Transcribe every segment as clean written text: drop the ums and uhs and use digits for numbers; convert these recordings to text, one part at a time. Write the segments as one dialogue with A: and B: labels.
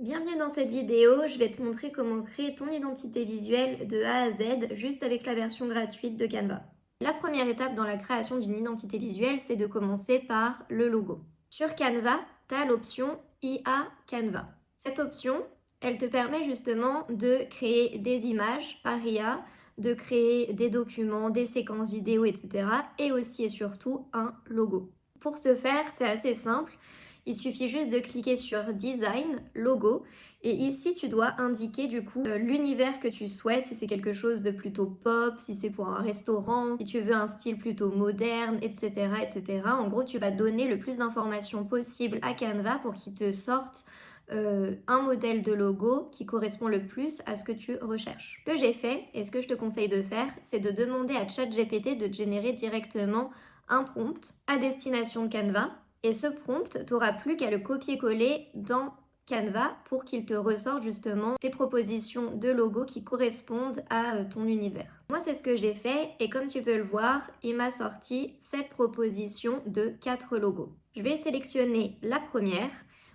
A: Bienvenue dans cette vidéo, je vais te montrer comment créer ton identité visuelle de A à Z juste avec la version gratuite de Canva. La première étape dans la création d'une identité visuelle, c'est de commencer par le logo. Sur Canva, tu as l'option IA Canva. Cette option, elle te permet justement de créer des images par IA, de créer des documents, des séquences vidéo, etc. et aussi et surtout un logo. Pour ce faire, c'est assez simple. Il suffit juste de cliquer sur Design, Logo, et ici tu dois indiquer du coup l'univers que tu souhaites, si c'est quelque chose de plutôt pop, si c'est pour un restaurant, si tu veux un style plutôt moderne, etc. etc. En gros, tu vas donner le plus d'informations possible à Canva pour qu'il te sorte un modèle de logo qui correspond le plus à ce que tu recherches. Ce que j'ai fait, et ce que je te conseille de faire, c'est de demander à ChatGPT de te générer directement un prompt à destination de Canva. Et ce prompt, tu n'auras plus qu'à le copier-coller dans Canva pour qu'il te ressorte justement tes propositions de logos qui correspondent à ton univers. Moi, c'est ce que j'ai fait et comme tu peux le voir, il m'a sorti 7 propositions de 4 logos. Je vais sélectionner la première.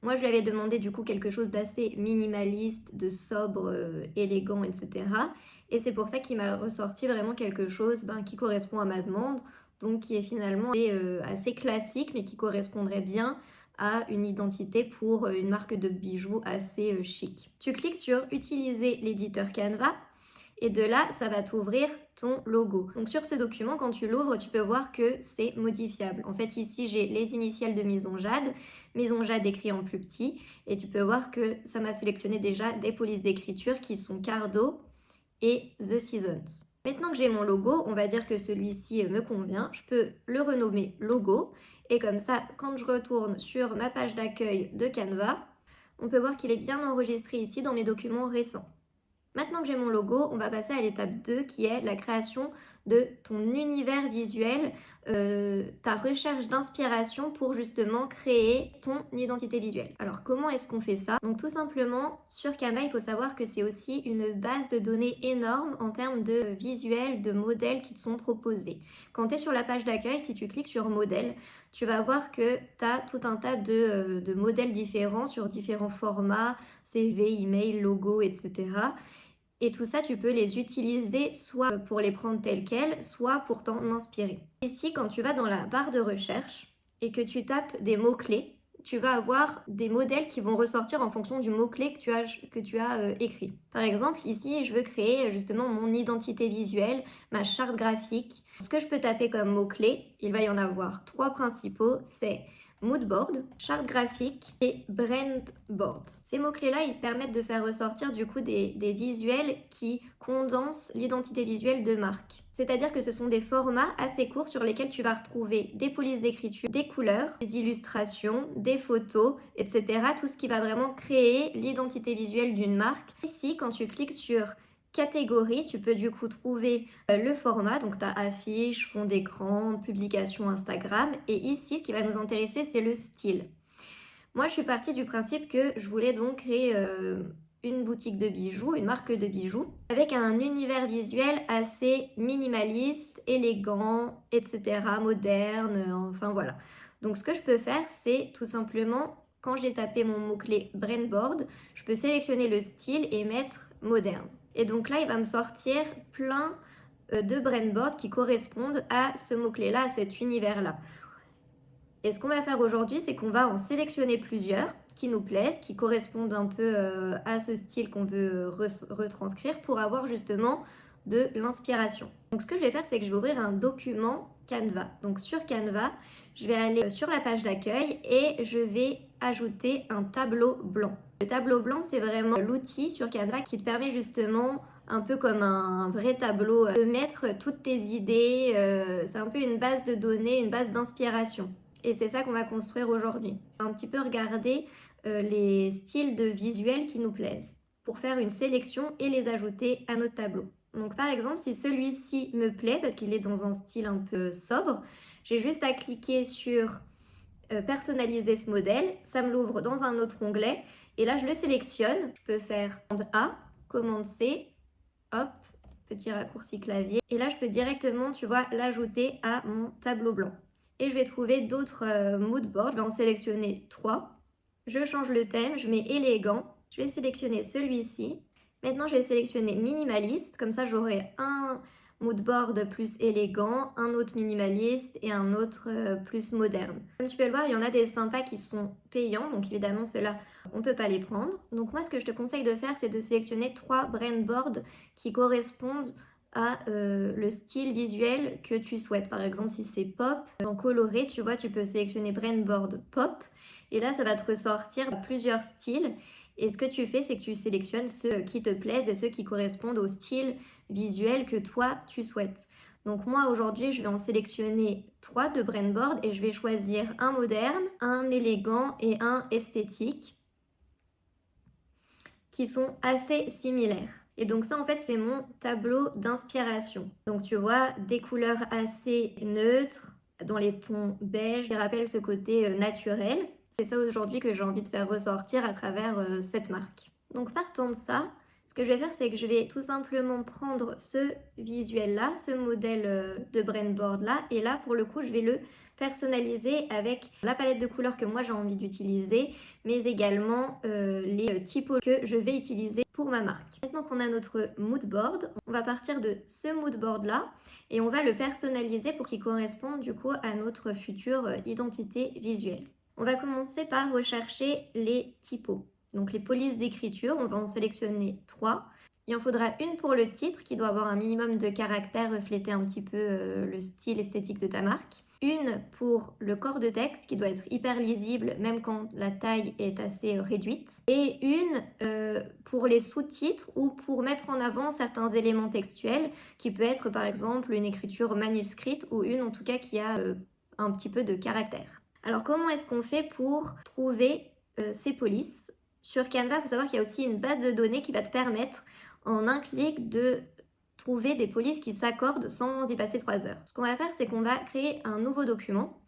A: Moi, je lui avais demandé du coup quelque chose d'assez minimaliste, de sobre, élégant, etc. Et c'est pour ça qu'il m'a ressorti vraiment quelque chose qui correspond à ma demande, donc qui est finalement assez classique, mais qui correspondrait bien à une identité pour une marque de bijoux assez chic. Tu cliques sur Utiliser l'éditeur Canva et de là, ça va t'ouvrir ton logo. Donc sur ce document, quand tu l'ouvres, tu peux voir que c'est modifiable. En fait, ici, j'ai les initiales de Maison Jade écrit en plus petit, et tu peux voir que ça m'a sélectionné déjà des polices d'écriture qui sont Cardo et The Seasons. Maintenant que j'ai mon logo, on va dire que celui-ci me convient, je peux le renommer logo et comme ça, quand je retourne sur ma page d'accueil de Canva, on peut voir qu'il est bien enregistré ici dans mes documents récents. Maintenant que j'ai mon logo, on va passer à l'étape 2 qui est la création de ton univers visuel, ta recherche d'inspiration pour justement créer ton identité visuelle. Alors comment est-ce qu'on fait ça? Donc tout simplement, sur Canva, il faut savoir que c'est aussi une base de données énorme en termes de visuels, de modèles qui te sont proposés. Quand tu es sur la page d'accueil, si tu cliques sur modèle, tu vas voir que tu as tout un tas de modèles différents sur différents formats, CV, email, logo, etc. Et tout ça, tu peux les utiliser soit pour les prendre tels quels, soit pour t'en inspirer. Ici, quand tu vas dans la barre de recherche et que tu tapes des mots-clés, tu vas avoir des modèles qui vont ressortir en fonction du mot-clé que tu as écrit. Par exemple, ici, je veux créer justement mon identité visuelle, ma charte graphique. Ce que je peux taper comme mot-clé, il va y en avoir 3 principaux, c'est moodboard, charte graphique et brand board. Ces mots-clés-là, ils permettent de faire ressortir du coup des visuels qui condensent l'identité visuelle de marque. C'est-à-dire que ce sont des formats assez courts sur lesquels tu vas retrouver des polices d'écriture, des couleurs, des illustrations, des photos, etc. Tout ce qui va vraiment créer l'identité visuelle d'une marque. Ici, quand tu cliques sur catégorie, tu peux du coup trouver le format, donc tu as affiche, fond d'écran, publication Instagram, et ici ce qui va nous intéresser c'est le style. Moi je suis partie du principe que je voulais donc créer une boutique de bijoux, une marque de bijoux, avec un univers visuel assez minimaliste, élégant, etc., moderne, enfin voilà. Donc ce que je peux faire c'est tout simplement, quand j'ai tapé mon mot-clé Brainboard, je peux sélectionner le style et mettre moderne. Et donc là, il va me sortir plein de brainboards qui correspondent à ce mot-clé-là, à cet univers-là. Et ce qu'on va faire aujourd'hui, c'est qu'on va en sélectionner plusieurs qui nous plaisent, qui correspondent un peu à ce style qu'on veut retranscrire pour avoir justement de l'inspiration. Donc ce que je vais faire, c'est que je vais ouvrir un document Canva. Donc sur Canva, je vais aller sur la page d'accueil et je vais ajouter un tableau blanc. Le tableau blanc, c'est vraiment l'outil sur Canva qui te permet justement, un peu comme un vrai tableau, de mettre toutes tes idées. C'est un peu une base de données, une base d'inspiration. Et c'est ça qu'on va construire aujourd'hui. On va un petit peu regarder les styles de visuels qui nous plaisent pour faire une sélection et les ajouter à notre tableau. Donc par exemple, si celui-ci me plaît parce qu'il est dans un style un peu sobre, j'ai juste à cliquer sur personnaliser ce modèle, ça me l'ouvre dans un autre onglet et là je le sélectionne. Je peux faire commande A, commande C, hop, petit raccourci clavier et là je peux directement, tu vois, l'ajouter à mon tableau blanc. Et je vais trouver d'autres mood boards, je vais en sélectionner 3. Je change le thème, je mets élégant Je vais sélectionner celui-ci. Maintenant, je vais sélectionner minimaliste. Comme ça, j'aurai un mood board plus élégant, un autre minimaliste et un autre plus moderne. Comme tu peux le voir, il y en a des sympas qui sont payants. Donc évidemment, ceux-là, on ne peut pas les prendre. Donc moi, ce que je te conseille de faire, c'est de sélectionner 3 brand boards qui correspondent à le style visuel que tu souhaites. Par exemple, si c'est pop, en coloré, tu vois, tu peux sélectionner brand board pop. Et là, ça va te ressortir plusieurs styles. Et ce que tu fais, c'est que tu sélectionnes ceux qui te plaisent et ceux qui correspondent au style visuel que toi, tu souhaites. Donc moi, aujourd'hui, je vais en sélectionner 3 de Brainboard et je vais choisir un moderne, un élégant et un esthétique qui sont assez similaires. Et donc ça, en fait, c'est mon tableau d'inspiration. Donc tu vois, des couleurs assez neutres, dans les tons beige, qui rappellent ce côté naturel. C'est ça aujourd'hui que j'ai envie de faire ressortir à travers cette marque. Donc partant de ça, ce que je vais faire, c'est que je vais tout simplement prendre ce visuel-là, ce modèle de Brainboard-là, et là, pour le coup, je vais le personnaliser avec la palette de couleurs que moi j'ai envie d'utiliser, mais également les typos que je vais utiliser pour ma marque. Maintenant qu'on a notre mood board, on va partir de ce mood board là et on va le personnaliser pour qu'il corresponde du coup à notre future identité visuelle. On va commencer par rechercher les typos. Donc les polices d'écriture, on va en sélectionner 3. Il en faudra une pour le titre qui doit avoir un minimum de caractères, refléter un petit peu le style esthétique de ta marque. Une pour le corps de texte qui doit être hyper lisible même quand la taille est assez réduite. Et une pour les sous-titres ou pour mettre en avant certains éléments textuels qui peut être par exemple une écriture manuscrite ou une en tout cas qui a un petit peu de caractère. Alors comment est-ce qu'on fait pour trouver ces polices? Sur Canva, il faut savoir qu'il y a aussi une base de données qui va te permettre en un clic de trouver des polices qui s'accordent sans y passer 3 heures. Ce qu'on va faire, c'est qu'on va créer un nouveau document.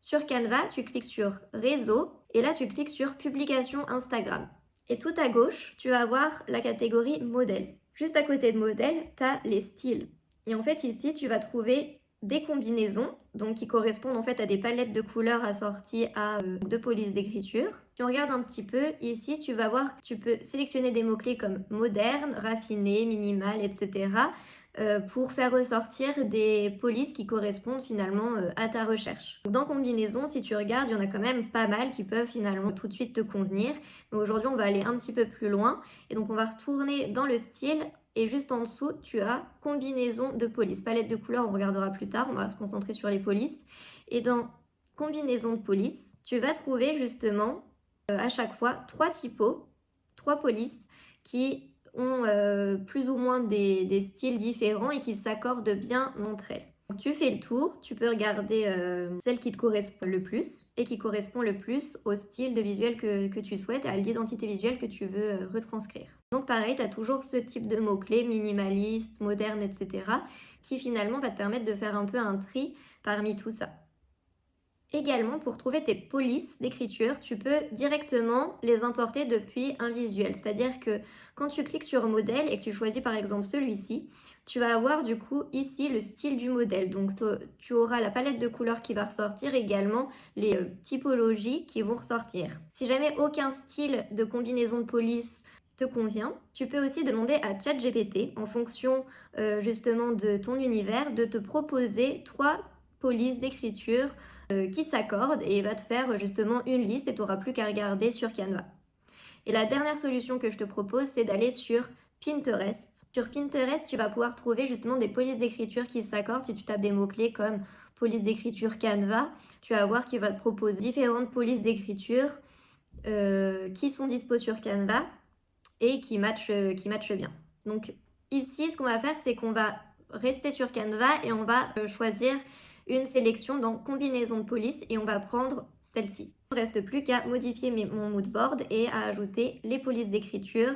A: Sur Canva, tu cliques sur Réseau et là, tu cliques sur Publication Instagram. Et tout à gauche, tu vas avoir la catégorie Modèle. Juste à côté de Modèle, tu as les styles. Et en fait, ici, tu vas trouver des combinaisons, donc qui correspondent en fait à des palettes de couleurs assorties à deux polices d'écriture. Si on regarde un petit peu, ici tu vas voir que tu peux sélectionner des mots-clés comme moderne, raffiné, minimal, etc. Pour faire ressortir des polices qui correspondent finalement à ta recherche. Dans combinaison, si tu regardes, il y en a quand même pas mal qui peuvent finalement tout de suite te convenir. Mais aujourd'hui, on va aller un petit peu plus loin. Et donc, on va retourner dans le style. Et juste en dessous, tu as combinaison de polices. Palette de couleurs, on regardera plus tard. On va se concentrer sur les polices. Et dans combinaison de polices, tu vas trouver justement à chaque fois 3 typos, 3 polices qui ont plus ou moins des styles différents et qui s'accordent bien entre elles. Donc, tu fais le tour, tu peux regarder celle qui te correspond le plus et qui correspond le plus au style de visuel que tu souhaites et à l'identité visuelle que tu veux retranscrire. Donc pareil, tu as toujours ce type de mots-clés, minimaliste, moderne, etc. qui finalement va te permettre de faire un peu un tri parmi tout ça. Également, pour trouver tes polices d'écriture, tu peux directement les importer depuis un visuel. C'est-à-dire que quand tu cliques sur modèle et que tu choisis par exemple celui-ci, tu vas avoir du coup ici le style du modèle. Donc tu auras la palette de couleurs qui va ressortir, également les typologies qui vont ressortir. Si jamais aucun style de combinaison de police te convient, tu peux aussi demander à ChatGPT, en fonction justement de ton univers, de te proposer 3 polices d'écriture qui s'accordent et il va te faire justement une liste et tu n'auras plus qu'à regarder sur Canva. Et la dernière solution que je te propose, c'est d'aller sur Pinterest. Sur Pinterest, tu vas pouvoir trouver justement des polices d'écriture qui s'accordent. Si tu tapes des mots-clés comme police d'écriture Canva, tu vas voir qu'il va te proposer différentes polices d'écriture qui sont dispo sur Canva et qui matchent bien. Donc ici, ce qu'on va faire, c'est qu'on va rester sur Canva et on va choisir une sélection dans combinaison de police et on va prendre celle-ci. Il ne reste plus qu'à modifier mon mood board et à ajouter les polices d'écriture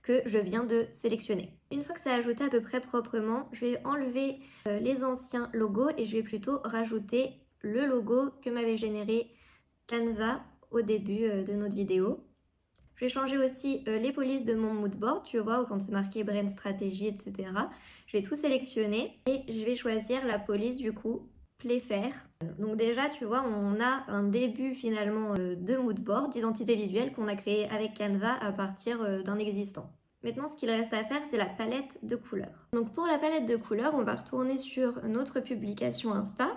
A: que je viens de sélectionner. Une fois que ça a ajouté à peu près proprement, je vais enlever les anciens logos et je vais plutôt rajouter le logo que m'avait généré Canva au début de notre vidéo. Je vais changer aussi les polices de mon mood board, tu vois, quand c'est marqué Brain Stratégie, etc. Je vais tout sélectionner et je vais choisir la police du coup Playfair. Donc déjà, tu vois, on a un début finalement de moodboard, d'identité visuelle qu'on a créé avec Canva à partir d'un existant. Maintenant, ce qu'il reste à faire, c'est la palette de couleurs. Donc pour la palette de couleurs, on va retourner sur notre publication Insta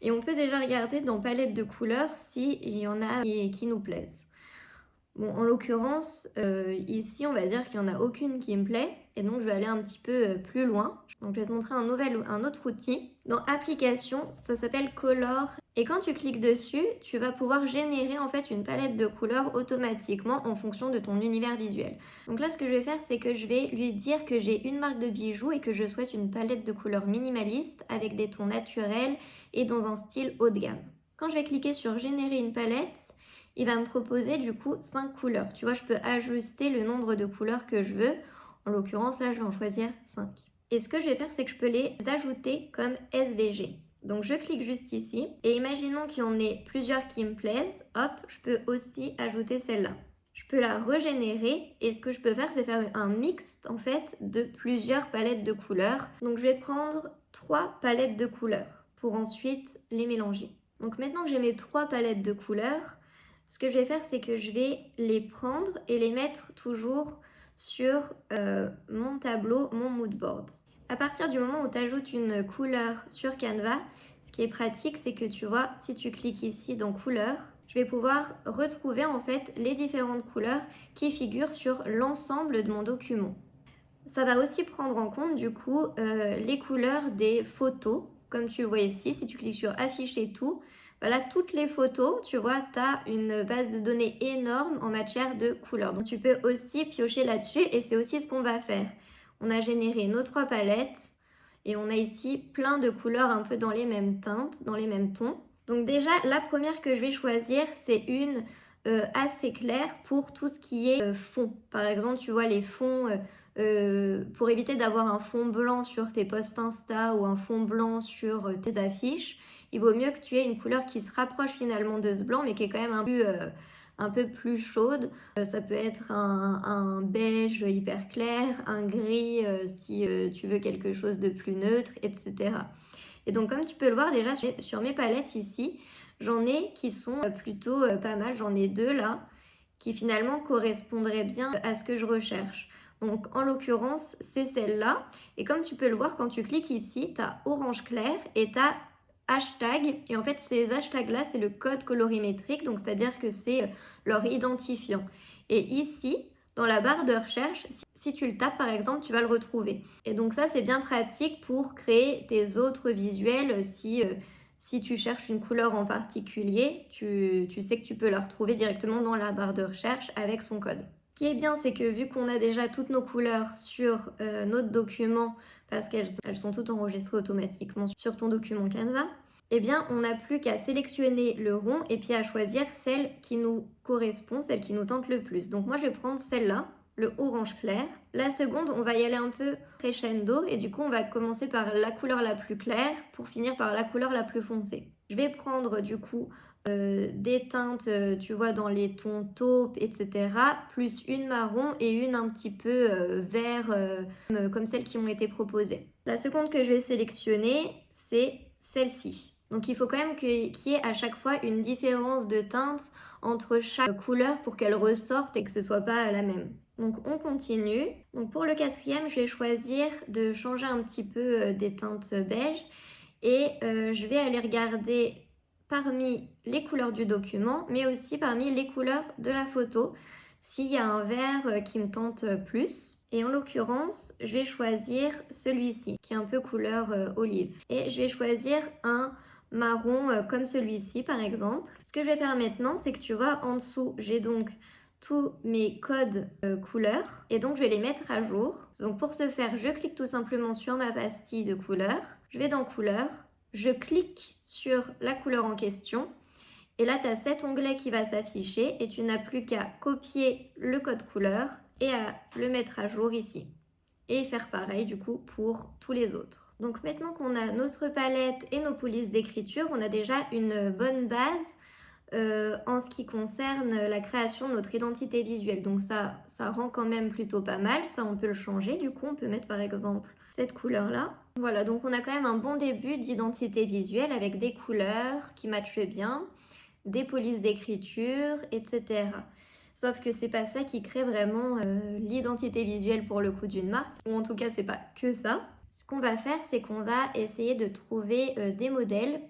A: et on peut déjà regarder dans palette de couleurs s'il y en a qui nous plaisent. Bon, en l'occurrence, ici, on va dire qu'il n'y en a aucune qui me plaît. Et donc, je vais aller un petit peu plus loin. Donc, je vais te montrer un autre outil. Dans Application, ça s'appelle Color. Et quand tu cliques dessus, tu vas pouvoir générer en fait une palette de couleurs automatiquement en fonction de ton univers visuel. Donc là, ce que je vais faire, c'est que je vais lui dire que j'ai une marque de bijoux et que je souhaite une palette de couleurs minimaliste avec des tons naturels et dans un style haut de gamme. Quand je vais cliquer sur Générer une palette, il va me proposer du coup 5 couleurs. Tu vois, je peux ajuster le nombre de couleurs que je veux. En l'occurrence, là, je vais en choisir 5. Et ce que je vais faire, c'est que je peux les ajouter comme SVG. Donc, je clique juste ici. Et imaginons qu'il y en ait plusieurs qui me plaisent. Hop, je peux aussi ajouter celle-là. Je peux la régénérer. Et ce que je peux faire, c'est faire un mix, en fait, de plusieurs palettes de couleurs. Donc, je vais prendre 3 palettes de couleurs pour ensuite les mélanger. Donc, maintenant que j'ai mes 3 palettes de couleurs, ce que je vais faire, c'est que je vais les prendre et les mettre toujours sur mon tableau, mon moodboard. À partir du moment où tu ajoutes une couleur sur Canva, ce qui est pratique, c'est que tu vois, si tu cliques ici dans couleurs, je vais pouvoir retrouver en fait les différentes couleurs qui figurent sur l'ensemble de mon document. Ça va aussi prendre en compte du coup les couleurs des photos. Comme tu le vois ici, si tu cliques sur afficher tout, voilà, toutes les photos, tu vois, tu as une base de données énorme en matière de couleurs. Donc tu peux aussi piocher là-dessus et c'est aussi ce qu'on va faire. On a généré nos 3 palettes et on a ici plein de couleurs un peu dans les mêmes teintes, dans les mêmes tons. Donc déjà, la première que je vais choisir, c'est une assez claire pour tout ce qui est fond. Par exemple, tu vois les fonds... pour éviter d'avoir un fond blanc sur tes posts Insta ou un fond blanc sur tes affiches, il vaut mieux que tu aies une couleur qui se rapproche finalement de ce blanc mais qui est quand même un peu plus chaude. Ça peut être un beige hyper clair, un gris si tu veux quelque chose de plus neutre, etc. Et donc comme tu peux le voir déjà sur mes palettes ici, j'en ai qui sont plutôt pas mal, j'en ai 2 là qui finalement correspondraient bien à ce que je recherche. Donc en l'occurrence, c'est celle-là. Et comme tu peux le voir, quand tu cliques ici, tu as orange clair et tu as hashtag. Et en fait, ces hashtags-là, c'est le code colorimétrique, donc c'est-à-dire que c'est leur identifiant. Et ici, dans la barre de recherche, si tu le tapes par exemple, tu vas le retrouver. Et donc ça, c'est bien pratique pour créer tes autres visuels si tu cherches une couleur en particulier, tu sais que tu peux la retrouver directement dans la barre de recherche avec son code. Ce qui est bien, c'est que vu qu'on a déjà toutes nos couleurs sur notre document, parce qu'elles sont toutes enregistrées automatiquement sur ton document Canva, eh bien, on n'a plus qu'à sélectionner le rond et puis à choisir celle qui nous correspond, celle qui nous tente le plus. Donc moi, je vais prendre celle-là, le orange clair. La seconde, on va y aller un peu crescendo et du coup, on va commencer par la couleur la plus claire pour finir par la couleur la plus foncée. Je vais prendre du coup des teintes, tu vois, dans les tons taupe, etc. Plus une marron et une un petit peu vert, comme celles qui ont été proposées. La seconde que je vais sélectionner, c'est celle-ci. Donc il faut quand même qu'il y ait à chaque fois une différence de teinte entre chaque couleur pour qu'elle ressorte et que ce soit pas la même. Donc on continue. Donc pour le 4e, je vais choisir de changer un petit peu des teintes beige et je vais aller regarder parmi les couleurs du document, mais aussi parmi les couleurs de la photo, s'il y a un vert qui me tente plus. Et en l'occurrence, je vais choisir celui-ci, qui est un peu couleur olive. Et je vais choisir un marron comme celui-ci, par exemple. Ce que je vais faire maintenant, c'est que tu vois, en dessous, j'ai donc tous mes codes couleurs. Et donc, je vais les mettre à jour. Donc, pour ce faire, je clique tout simplement sur ma pastille de couleurs. Je vais dans couleurs. Je clique sur la couleur en question. Et là, tu as cet onglet qui va s'afficher et tu n'as plus qu'à copier le code couleur et à le mettre à jour ici. Et faire pareil du coup pour tous les autres. Donc maintenant qu'on a notre palette et nos polices d'écriture, on a déjà une bonne base en ce qui concerne la création de notre identité visuelle. Donc ça rend quand même plutôt pas mal. Ça, on peut le changer. Du coup, on peut mettre par exemple cette couleur-là. Voilà, donc on a quand même un bon début d'identité visuelle avec des couleurs qui matchent bien, des polices d'écriture, etc. Sauf que c'est pas ça qui crée vraiment l'identité visuelle pour le coup d'une marque, ou en tout cas c'est pas que ça. Ce qu'on va faire, c'est qu'on va essayer de trouver des modèles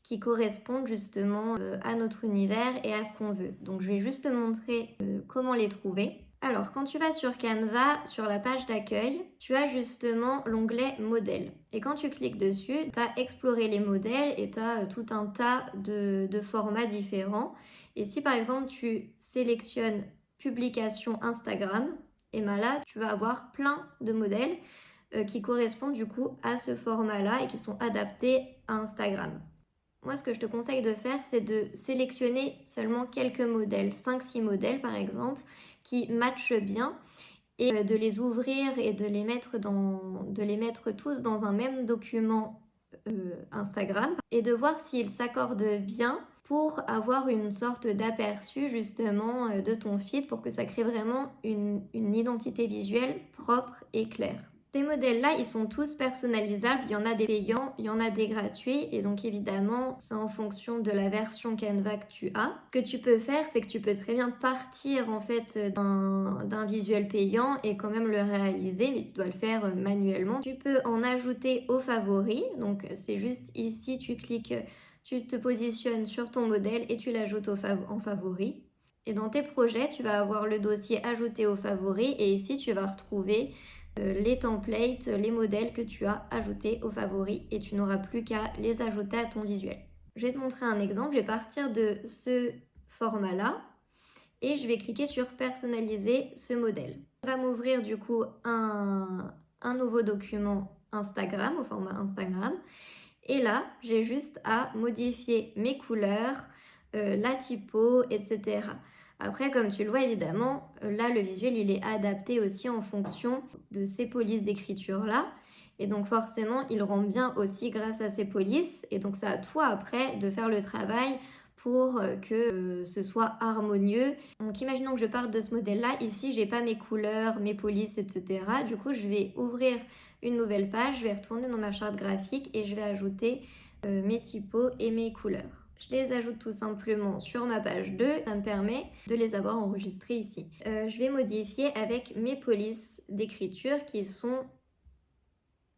A: qui correspondent justement à notre univers et à ce qu'on veut. Donc je vais juste te montrer comment les trouver. Alors, quand tu vas sur Canva, sur la page d'accueil, tu as justement l'onglet modèles. Et quand tu cliques dessus, tu as exploré les modèles et tu as tout un tas de formats différents. Et si par exemple tu sélectionnes publication Instagram, et bien là, tu vas avoir plein de modèles qui correspondent du coup à ce format-là et qui sont adaptés à Instagram. Moi, ce que je te conseille de faire, c'est de sélectionner seulement quelques modèles, 5-6 modèles par exemple, qui matchent bien et de les ouvrir et de les mettre tous dans un même document Instagram et de voir s'ils s'accordent bien pour avoir une sorte d'aperçu justement de ton feed pour que ça crée vraiment une identité visuelle propre et claire. Ces modèles-là, ils sont tous personnalisables. Il y en a des payants, il y en a des gratuits. Et donc, évidemment, c'est en fonction de la version Canva que tu as. Ce que tu peux faire, c'est que tu peux très bien partir en fait d'un visuel payant et quand même le réaliser, mais tu dois le faire manuellement. Tu peux en ajouter aux favoris. Donc, c'est juste ici, tu cliques, tu te positionnes sur ton modèle et tu l'ajoutes en favoris. Et dans tes projets, tu vas avoir le dossier ajouté aux favoris et ici, tu vas retrouver les templates, les modèles que tu as ajoutés aux favoris et tu n'auras plus qu'à les ajouter à ton visuel. Je vais te montrer un exemple, je vais partir de ce format-là et je vais cliquer sur personnaliser ce modèle. Ça va m'ouvrir du coup un nouveau document Instagram au format Instagram et là j'ai juste à modifier mes couleurs, la typo, etc. Après, comme tu le vois, évidemment, là, le visuel, il est adapté aussi en fonction de ces polices d'écriture-là. Et donc, forcément, il rend bien aussi grâce à ces polices. Et donc, c'est à toi, après, de faire le travail pour que ce soit harmonieux. Donc, imaginons que je parte de ce modèle-là. Ici, j'ai pas mes couleurs, mes polices, etc. Du coup, je vais ouvrir une nouvelle page. Je vais retourner dans ma charte graphique et je vais ajouter mes typos et mes couleurs. Je les ajoute tout simplement sur ma page 2, ça me permet de les avoir enregistrés ici. Je vais modifier avec mes polices d'écriture qui sont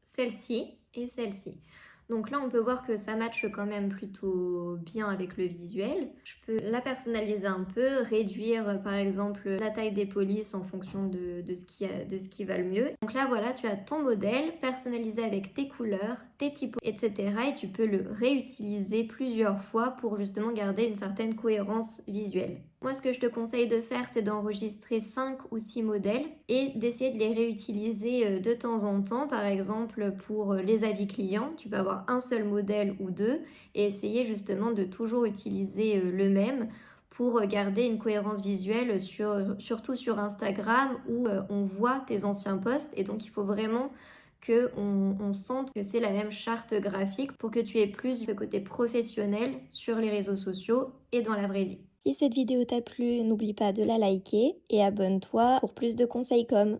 A: celle-ci et celle-ci. Donc là, on peut voir que ça matche quand même plutôt bien avec le visuel. Je peux la personnaliser un peu, réduire par exemple la taille des polices en fonction de ce qui va le mieux. Donc là, voilà, tu as ton modèle personnalisé avec tes couleurs, tes typos, etc. Et tu peux le réutiliser plusieurs fois pour justement garder une certaine cohérence visuelle. Moi, ce que je te conseille de faire, c'est d'enregistrer 5 ou 6 modèles et d'essayer de les réutiliser de temps en temps. Par exemple, pour les avis clients, tu peux avoir un seul modèle ou deux et essayer justement de toujours utiliser le même pour garder une cohérence visuelle surtout sur Instagram où on voit tes anciens posts et donc il faut vraiment qu'on sente que c'est la même charte graphique pour que tu aies plus ce côté professionnel sur les réseaux sociaux et dans la vraie vie. Si cette vidéo t'a plu, n'oublie pas de la liker et abonne-toi pour plus de conseils comme